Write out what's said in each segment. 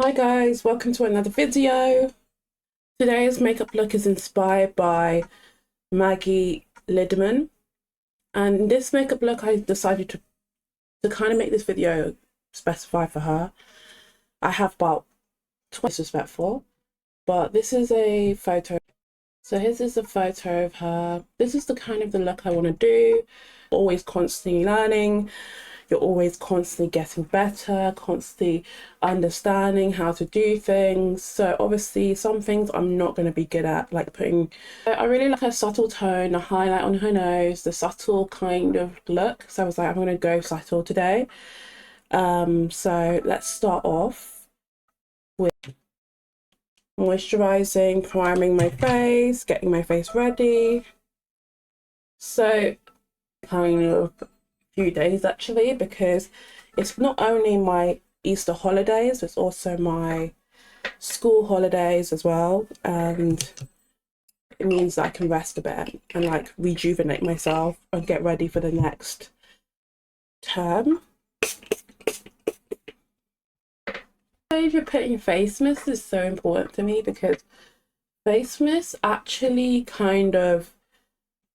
Hi guys, welcome to another video. Today's makeup look is inspired by Maggie Lindemann, and this makeup look I decided to kind of make this video specify for her. I have about 20 disrespectful, but this is a photo. So here's a photo of her. This is the kind of the look I want to do. Always constantly learning. You're always constantly getting better, constantly understanding how to do things. So obviously some things I'm not going to be good at, like putting, I really like her subtle tone, the highlight on her nose, the subtle kind of look. So I was like, I'm going to go subtle today. So let's start off with moisturizing, priming my face, getting my face ready. So kind of few days actually, because it's not only my Easter holidays, it's also my school holidays as well, and it means that I can rest a bit and like rejuvenate myself and get ready for the next term. If you're putting face mist is so important to me, because face mist actually kind of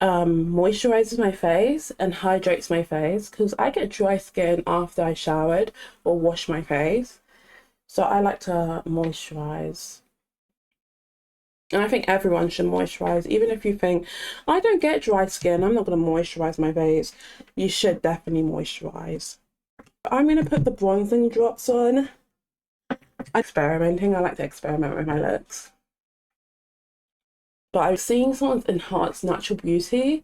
moisturizes my face and hydrates my face, because I get dry skin after I showered or wash my face, so I like to moisturize. And I think everyone should moisturize. Even if you think, I don't get dry skin, I'm not going to moisturize my face, you should definitely moisturize. I'm going to put the bronzing drops on. I'm experimenting. I like to experiment with my looks. But I'm seeing someone's enhanced natural beauty,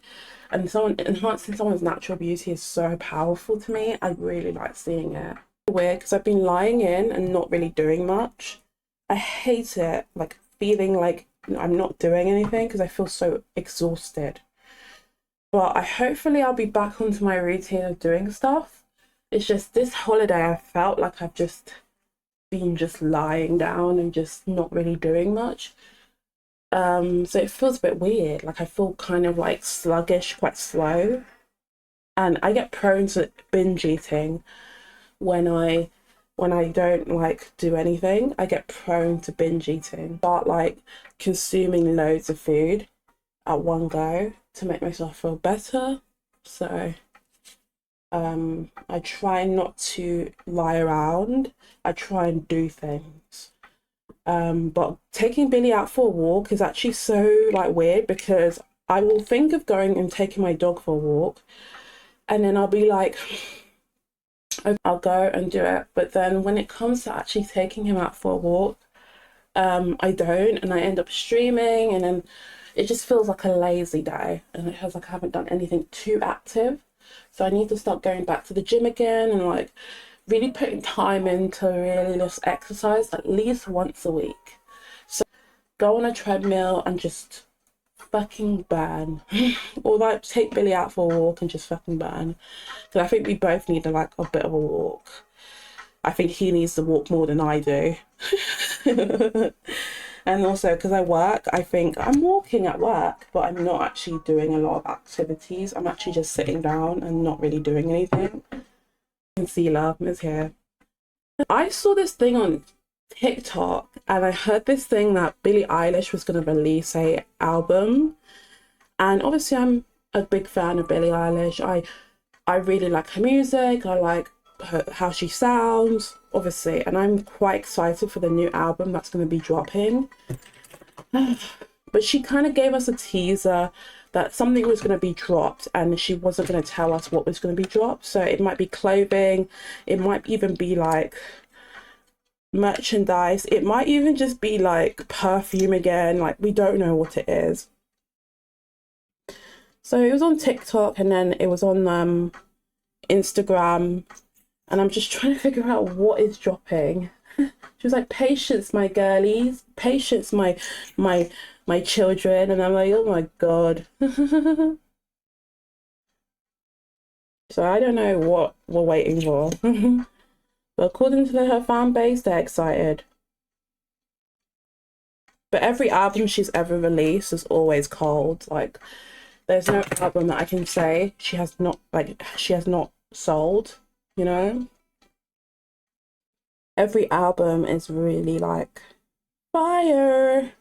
and someone enhancing someone's natural beauty is so powerful to me. I really like seeing it. Weird, because I've been lying in and not really doing much. I hate it, like feeling like I'm not doing anything, because I feel so exhausted. But hopefully I'll be back onto my routine of doing stuff. It's just this holiday I felt like I've just been lying down and just not really doing much. So it feels a bit weird. Like I feel kind of like sluggish, quite slow. And I get prone to binge eating when I don't like do anything. I get prone to binge eating. Start like consuming loads of food at one go to make myself feel better. So I try not to lie around. I try and do things. But taking Billy out for a walk is actually so like weird, because I will think of going and taking my dog for a walk, and then I'll be like, I'll go and do it. But then when it comes to actually taking him out for a walk, I don't, and I end up streaming, and then it just feels like a lazy day, and it feels like I haven't done anything too active. So I need to start going back to the gym again and like really putting time into really just exercise at least once a week. So go on a treadmill and just fucking burn. Or like take Billy out for a walk and just fucking burn. Because I think we both need like a bit of a walk. I think he needs to walk more than I do. And also because I work, I think I'm walking at work, but I'm not actually doing a lot of activities. I'm actually just sitting down and not really doing anything. Concealer is here. I saw this thing on TikTok, and I heard this thing that Billie Eilish was going to release a album. And obviously I'm a big fan of Billie Eilish. I really like her music. I like how she sounds, obviously, and I'm quite excited for the new album that's going to be dropping. But she kind of gave us a teaser that something was going to be dropped, and she wasn't going to tell us what was going to be dropped. So it might be clothing, it might even be like merchandise, it might even just be like perfume again. Like we don't know what it is. So it was on TikTok, and then it was on Instagram, and I'm just trying to figure out what is dropping. She was like, patience, my girlies, patience, my children. And I'm like, oh my God. So I don't know what we're waiting for. But according to her fan base, they're excited. But every album she's ever released is always cold. Like there's no album that I can say she has not sold, you know? Every album is really like fire.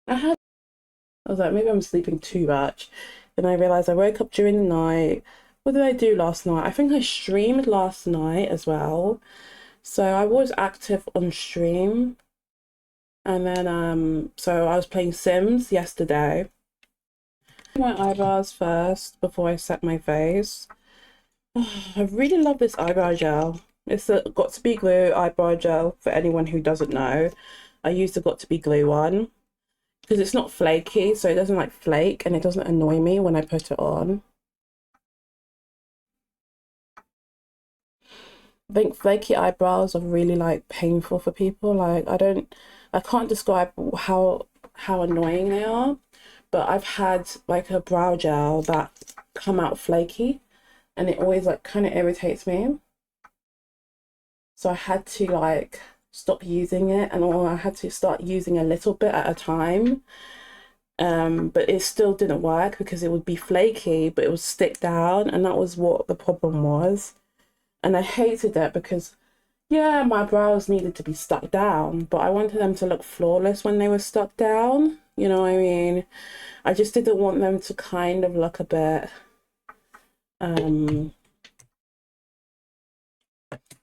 I was like, maybe I'm sleeping too much. Then I realized I woke up during the night. What did I do last night? I think I streamed last night as well. So I was active on stream. And then so I was playing Sims yesterday. My eyebrows first before I set my face. I really love this eyebrow gel. It's the Got to Be Glue eyebrow gel for anyone who doesn't know. I use the Got to Be Glue one because it's not flaky, so it doesn't like flake and it doesn't annoy me when I put it on. I think flaky eyebrows are really like painful for people. Like I can't describe how annoying they are, but I've had like a brow gel that come out flaky and it always like kind of irritates me. So I had to like stop using it, and or I had to start using a little bit at a time. But it still didn't work because it would be flaky, but it would stick down, and that was what the problem was. And I hated it because, yeah, my brows needed to be stuck down, but I wanted them to look flawless when they were stuck down. You know what I mean? I just didn't want them to kind of look a bit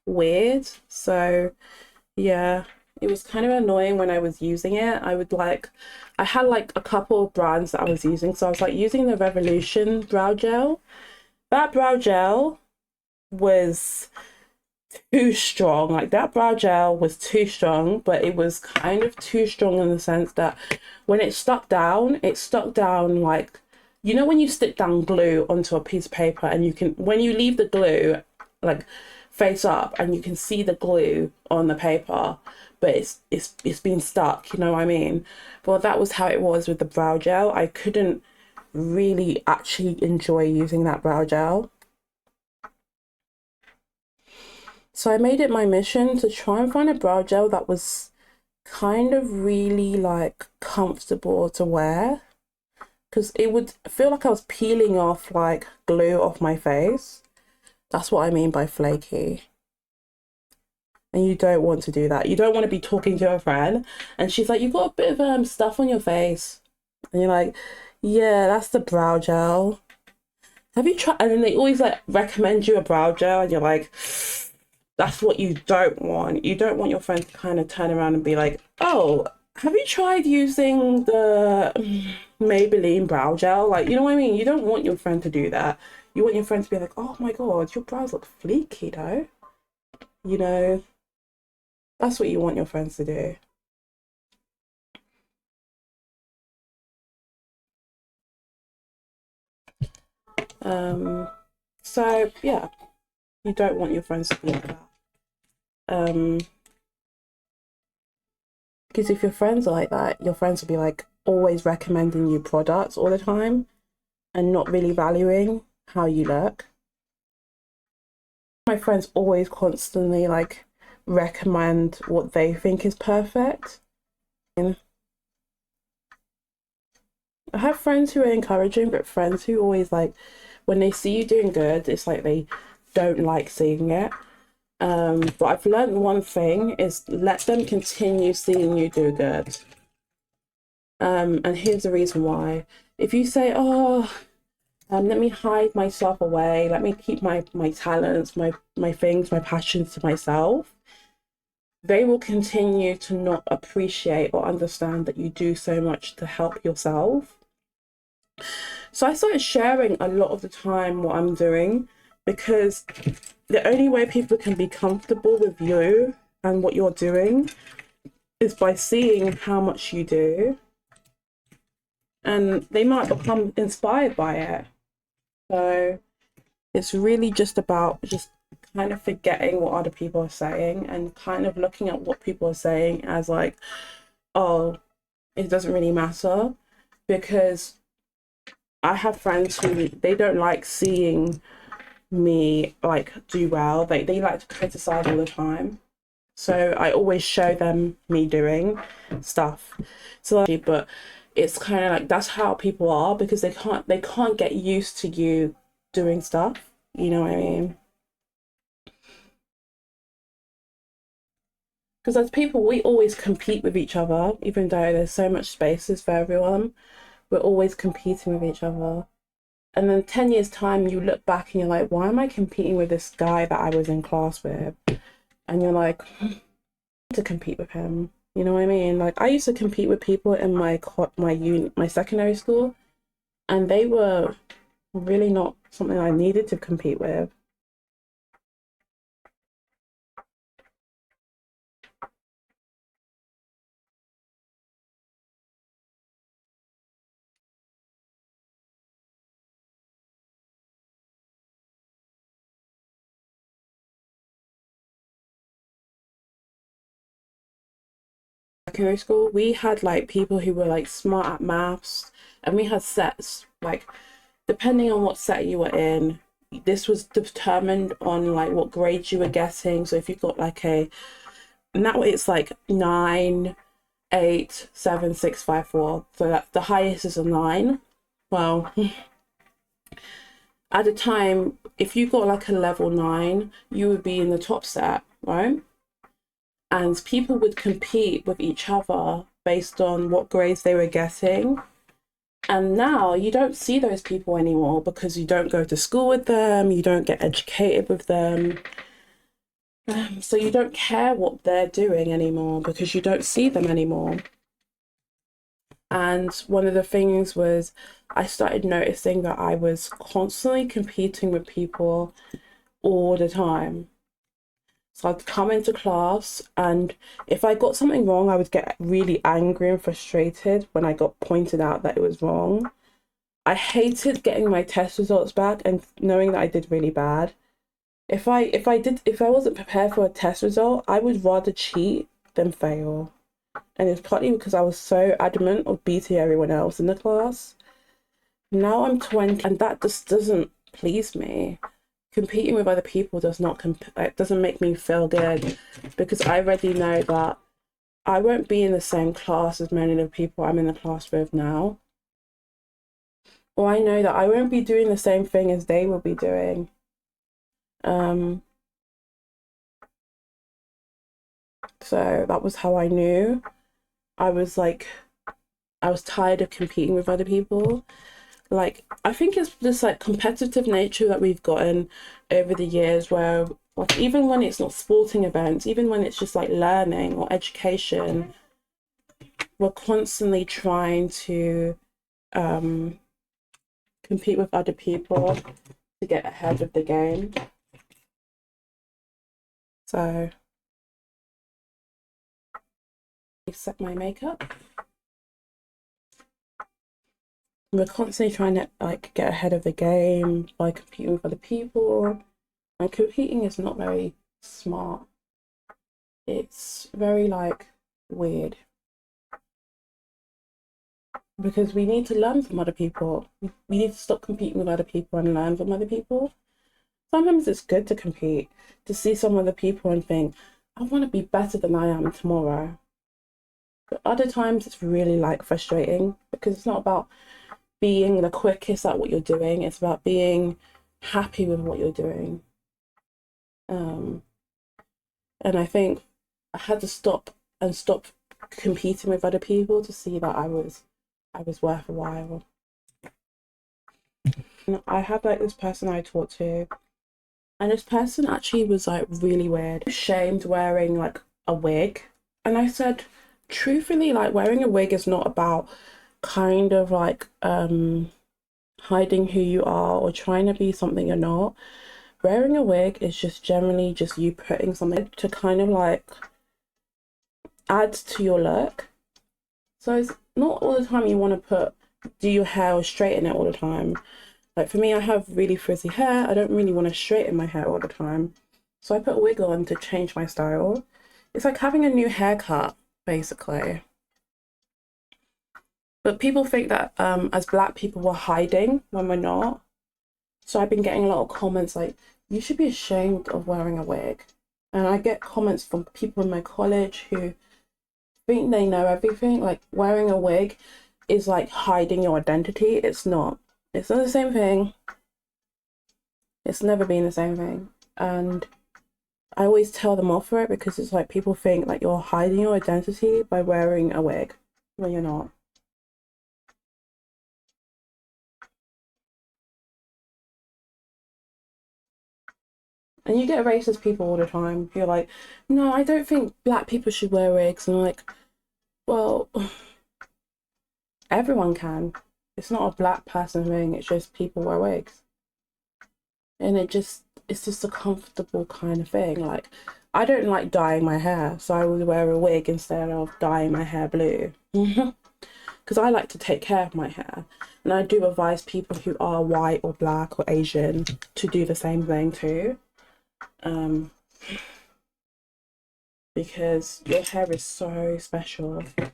weird. So yeah, it was kind of annoying when I was using it. I had like a couple of brands that I was using. So I was like using the Revolution brow gel. That brow gel was too strong. Like that brow gel was too strong, but it was kind of too strong in the sense that when it stuck down like, you know, when you stick down glue onto a piece of paper and you can, when you leave the glue like face up and you can see the glue on the paper, but it's been stuck, you know what I mean? Well, that was how it was with the brow gel. I couldn't really actually enjoy using that brow gel. So I made it my mission to try and find a brow gel that was kind of really like comfortable to wear, because it would feel like I was peeling off like glue off my face. That's what I mean by flaky. And you don't want to do that. You don't want to be talking to a friend and she's like, you've got a bit of stuff on your face. And you're like, yeah, that's the brow gel. Have you tried? And then they always like recommend you a brow gel and you're like, that's what you don't want. You don't want your friend to kind of turn around and be like, oh, have you tried using the Maybelline brow gel? Like, you know what I mean? You don't want your friend to do that. You want your friend to be like, oh my God, your brows look fleeky though. You know, that's what you want your friends to do. So yeah, you don't want your friends to be like that. Because if your friends are like that, your friends will be like always recommending you products all the time and not really valuing how you look. My friends always constantly like recommend what they think is perfect. And I have friends who are encouraging, but friends who always like, when they see you doing good, it's like they don't like seeing it. But I've learned one thing is let them continue seeing you do good. And here's the reason why. If you say, oh, let me hide myself away, let me keep my talents, my things, my passions to myself, they will continue to not appreciate or understand that you do so much to help yourself. So I started sharing a lot of the time what I'm doing, because the only way people can be comfortable with you and what you're doing is by seeing how much you do, and they might become inspired by it. So it's really just about just kind of forgetting what other people are saying and kind of looking at what people are saying as like, oh, it doesn't really matter. Because I have friends who they don't like seeing me like do well. They like to criticize all the time. So I always show them me doing stuff. So, but it's kind of like that's how people are, because they can't get used to you doing stuff. You know what I mean? Because as people, we always compete with each other, even though there's so much spaces for everyone. We're always competing with each other. And then 10 years time, you look back and you're like, why am I competing with this guy that I was in class with? And you're like, to compete with him. You know what I mean? Like, I used to compete with people in my secondary school, and they were really not something I needed to compete with. Secondary school, we had like people who were like smart at maths, and we had sets like depending on what set you were in, this was determined on like what grades you were getting. So if you got like now it's like 9, 8, 7, 6, 5, 4. So that the highest is a 9. Well, at the time, if you got like a level 9, you would be in the top set, right? And people would compete with each other based on what grades they were getting. And now you don't see those people anymore because you don't go to school with them, you don't get educated with them. So you don't care what they're doing anymore because you don't see them anymore. And one of the things was I started noticing that I was constantly competing with people all the time. So I'd come into class, and if I got something wrong, I would get really angry and frustrated when I got pointed out that it was wrong. I hated getting my test results back and knowing that I did really bad. If I wasn't prepared for a test result, I would rather cheat than fail. And it's partly because I was so adamant of beating everyone else in the class. Now I'm 20, and that just doesn't please me. Competing with other people doesn't make me feel good, because I already know that I won't be in the same class as many of the people I'm in the class with now. Or I know that I won't be doing the same thing as they will be doing. So that was how I knew. I was tired of competing with other people. Like, I think it's this like competitive nature that we've gotten over the years, where like even when it's not sporting events, even when it's just like learning or education, we're constantly trying to compete with other people to get ahead of the game. So I set my makeup. We're constantly trying to like get ahead of the game by competing with other people. And competing is not very smart. It's very like weird. Because we need to learn from other people. We need to stop competing with other people and learn from other people. Sometimes it's good to compete, to see some other people and think, I want to be better than I am tomorrow. But other times it's really like frustrating, because it's not about being the quickest at what you're doing. It's about being happy with what you're doing. And I think I had to stop competing with other people to see that I was worth a while. And I had like this person I talked to, and this person actually was like really weird. Shamed wearing like a wig. And I said, truthfully, like wearing a wig is not about kind of like hiding who you are or trying to be something you're not. Wearing a wig is just generally just you putting something to kind of like add to your look. So it's not all the time you want to do your hair or straighten it all the time. Like for me, I have really frizzy hair. I don't really want to straighten my hair all the time. So I put a wig on to change my style. It's like having a new haircut, basically. But people think that as Black people we're hiding when we're not. So I've been getting a lot of comments like, you should be ashamed of wearing a wig. And I get comments from people in my college who think they know everything. Like wearing a wig is like hiding your identity. It's not. It's not the same thing. It's never been the same thing. And I always tell them off for it because it's like people think like you're hiding your identity by wearing a wig when you're not. And you get racist people all the time. You're like, no, I don't think black people should wear wigs. And I'm like, well, everyone can. It's not a black person thing. It's just people wear wigs. And it's just a comfortable kind of thing. Like, I don't like dyeing my hair, so I would wear a wig instead of dyeing my hair blue. Because I like to take care of my hair. And I do advise people who are white or black or Asian to do the same thing too. Because your hair is so special. I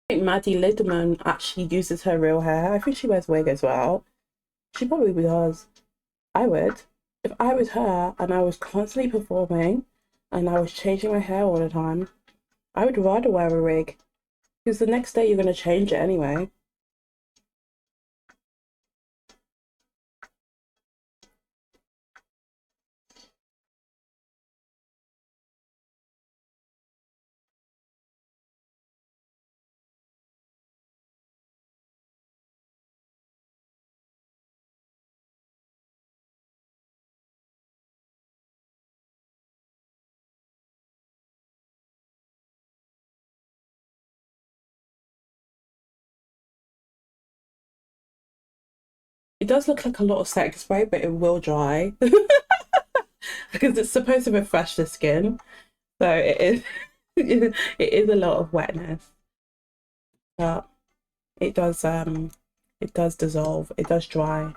think Maggie Lindemann actually uses her real hair. I think she wears wig as well. She probably does. I would. If I was her and I was constantly performing and I was changing my hair all the time, I would rather wear a wig. Because the next day you're going to change it anyway. It does look like a lot of sex spray, but it will dry. Because it's supposed to refresh the skin. So it is it is a lot of wetness. But it does dissolve, it does dry.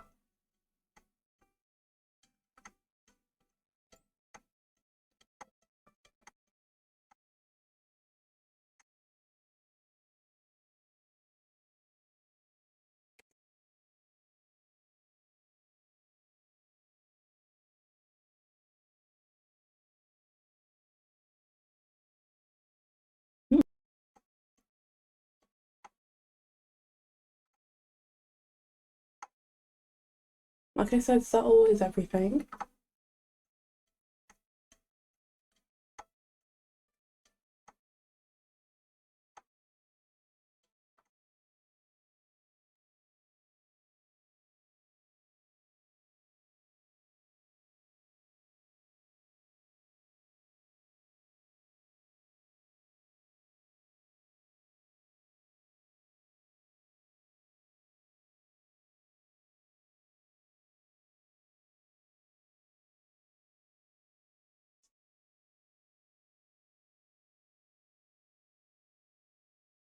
Like I said, subtle is everything.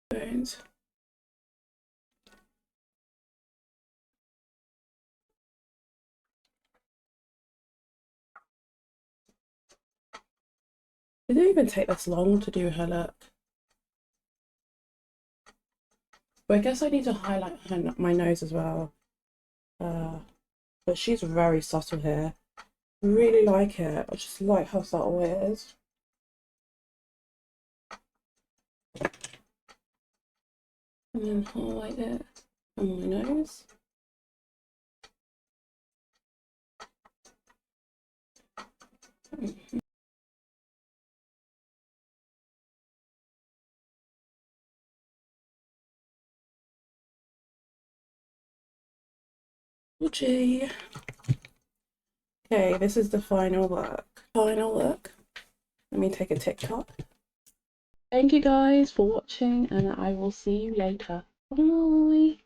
Bones. It didn't even take this long to do her look. But I guess I need to highlight my nose as well. But she's very subtle here. Really like it. I just like how subtle it is. And then highlight it on my nose. Gee. Okay, this is the final look. Final look. Let me take a TikTok. Thank you guys for watching, and I will see you later. Bye.